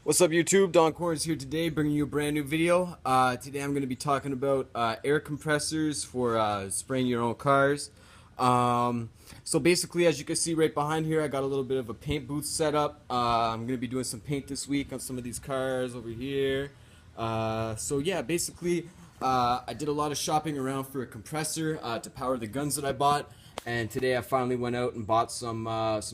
What's up YouTube? Don Corns here today, bringing you a brand new video. Today I'm going to be talking about air compressors for spraying your own cars. So basically, as you can see right behind here, I got a little bit of a paint booth set up. I'm going to be doing some paint this week on some of these cars over here. So yeah, basically I did a lot of shopping around for a compressor to power the guns that I bought. And today I finally went out and bought some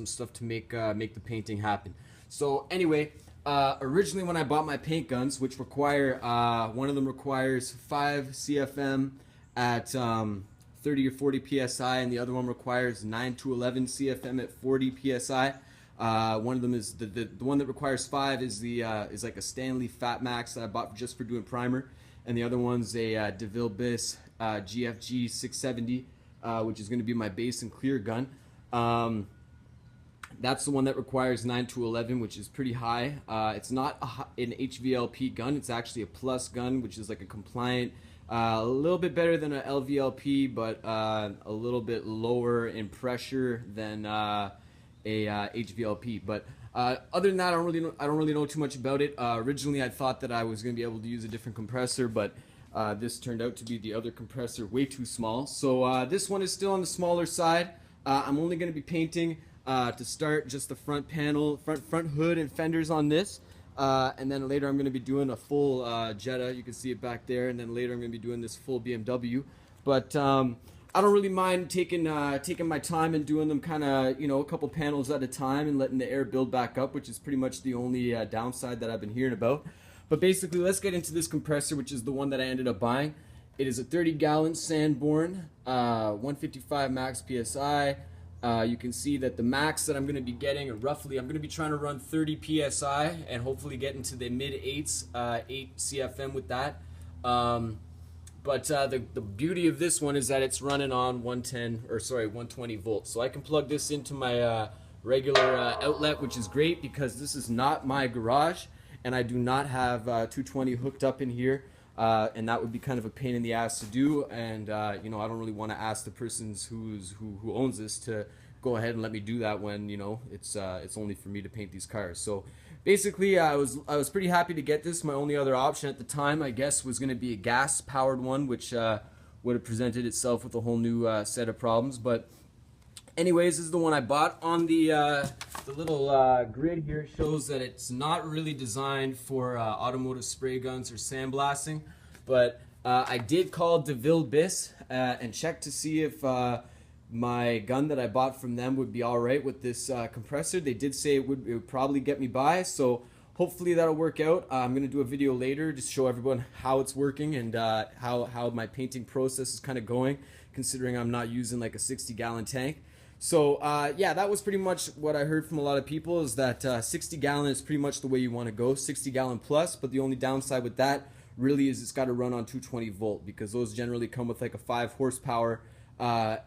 stuff to make the painting happen. So anyway, originally when I bought my paint guns, which require, one of them requires 5 CFM at 30 or 40 psi, and the other one requires 9 to 11 CFM at 40 psi. One of them is the one that requires 5 is is like a Stanley Fat Max that I bought just for doing primer, and the other one's a DeVille Biss GFG 670, which is going to be my base and clear gun. That's the one that requires 9 to 11, which is pretty high. It's not an HVLP gun. It's actually a plus gun, which is like a compliant, a little bit better than an LVLP, but a little bit lower in pressure than a HVLP. But other than that, I don't really know too much about it. Originally, I thought that I was going to be able to use a different compressor, but this turned out to be the other compressor way too small. So this one is still on the smaller side. I'm only going to be painting to start just the front panel, front hood and fenders on this, and then later I'm going to be doing a full Jetta. You can see it back there, and then later I'm going to be doing this full BMW. But I don't really mind taking my time and doing them kind of, a couple panels at a time and letting the air build back up, which is pretty much the only downside that I've been hearing about. But basically, let's get into this compressor, which is the one that I ended up buying. It is a 30-gallon Sanborn, 155 max PSI. You can see that the max that I'm going to be getting, I'm going to be trying to run 30 psi and hopefully get into the mid 8s, 8 CFM with that. But the beauty of this one is that it's running on 120 volts. So I can plug this into my regular outlet, which is great because this is not my garage and I do not have 220 hooked up in here. And that would be kind of a pain in the ass to do, and I don't really want to ask the person who owns this to go ahead and let me do that when it's only for me to paint these cars. So basically, I was pretty happy to get this. My only other option at the time, I guess, was going to be a gas powered one, which would have presented itself with a whole new set of problems. But anyways, this is the one I bought. On the little grid here shows that it's not really designed for automotive spray guns or sandblasting, but I did call DeVille Biss and check to see if my gun that I bought from them would be alright with this compressor. They did say it would probably get me by, so hopefully that'll work out. I'm going to do a video later to show everyone how it's working and how my painting process is kind of going, considering I'm not using like a 60-gallon tank. So yeah, that was pretty much what I heard from a lot of people, is that 60-gallon is pretty much the way you want to go, 60-gallon plus, but the only downside with that really is it's got to run on 220 volt, because those generally come with like a 5 horsepower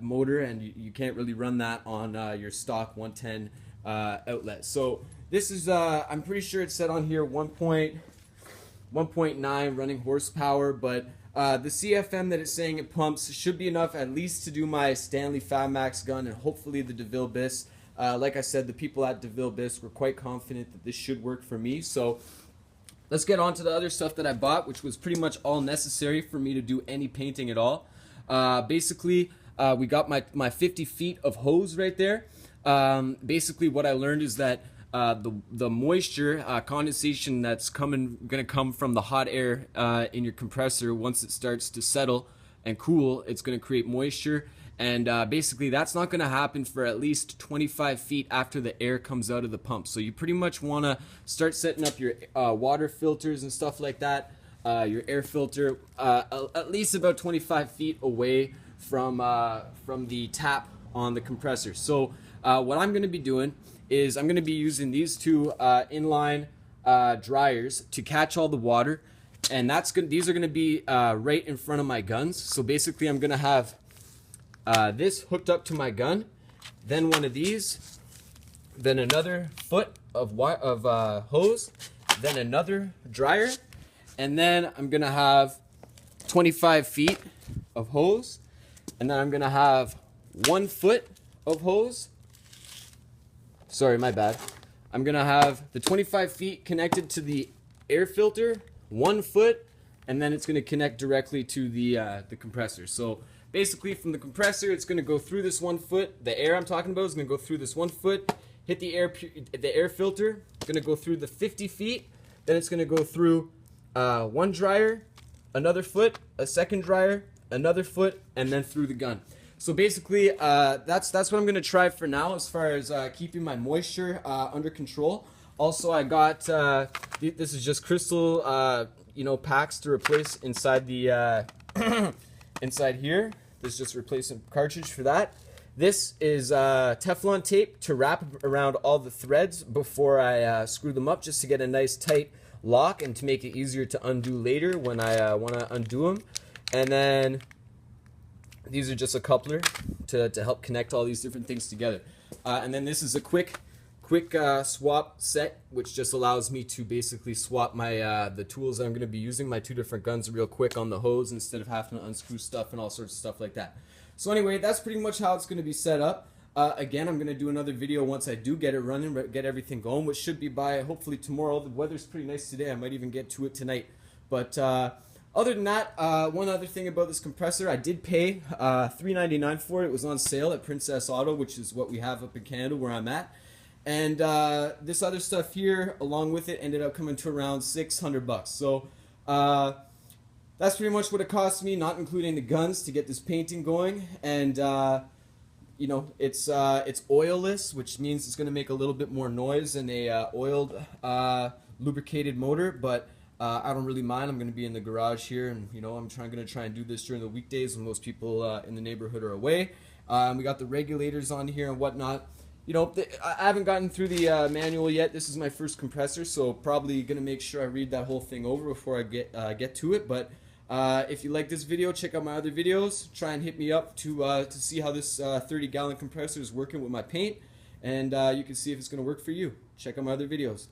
motor, and you can't really run that on your stock 110 outlet. So this is, I'm pretty sure it's set on here 1.9 running horsepower, but the CFM that it's saying it pumps should be enough at least to do my Stanley Fat Max gun and hopefully the DeVille Biss. Like I said, the people at DeVille Biss were quite confident that this should work for me. So let's get on to the other stuff that I bought, which was pretty much all necessary for me to do any painting at all. Basically, we got my 50 feet of hose right there. Basically, what I learned is that the moisture condensation that's gonna come from the hot air in your compressor, once it starts to settle and cool, it's gonna create moisture, and basically that's not gonna happen for at least 25 feet after the air comes out of the pump. So you pretty much want to start setting up your water filters and stuff like that, your air filter at least about 25 feet away from the tap on the compressor. So what I'm going to be doing is I'm going to be using these two inline dryers to catch all the water, and these are going to be right in front of my guns. So basically I'm going to have this hooked up to my gun, then one of these, then another foot of hose, then another dryer, and then I'm going to have 25 feet of hose, and then I'm going to have 1 foot of hose. Sorry, my bad. I'm gonna have the 25 feet connected to the air filter, 1 foot, and then it's gonna connect directly to the compressor. So basically from the compressor, it's gonna go through this 1 foot. The air I'm talking about is gonna go through this 1 foot, hit the air filter, it's gonna go through the 50 feet, then it's gonna go through one dryer, another foot, a second dryer, another foot, and then through the gun. So basically, that's what I'm gonna try for now as far as keeping my moisture under control. Also, I got this is just crystal, packs to replace inside the inside here. This is just replacement cartridge for that. This is Teflon tape to wrap around all the threads before I screw them up, just to get a nice tight lock and to make it easier to undo later when I want to undo them. And then these are just a coupler to help connect all these different things together. And then this is a quick swap set, which just allows me to basically swap my the tools that I'm going to be using, my 2 different guns, real quick on the hose instead of having to unscrew stuff and all sorts of stuff like that. So anyway, that's pretty much how it's going to be set up. Again, I'm going to do another video once I do get it running, get everything going, which should be by hopefully tomorrow. The weather's pretty nice today. I might even get to it tonight. But other than that, one other thing about this compressor, I did pay $3.99 for it. It was on sale at Princess Auto, which is what we have up in Canada where I'm at. And this other stuff here, along with it, ended up coming to around $600. So that's pretty much what it cost me, not including the guns, to get this painting going. And it's oilless, which means it's going to make a little bit more noise than a oiled, lubricated motor. But I don't really mind. I'm going to be in the garage here, and I'm going to try and do this during the weekdays when most people in the neighborhood are away. We got the regulators on here and whatnot. I haven't gotten through the manual yet. This is my first compressor, so probably going to make sure I read that whole thing over before I get to it. But if you like this video, check out my other videos. Try and hit me up to see how this 30-gallon compressor is working with my paint, and you can see if it's going to work for you. Check out my other videos.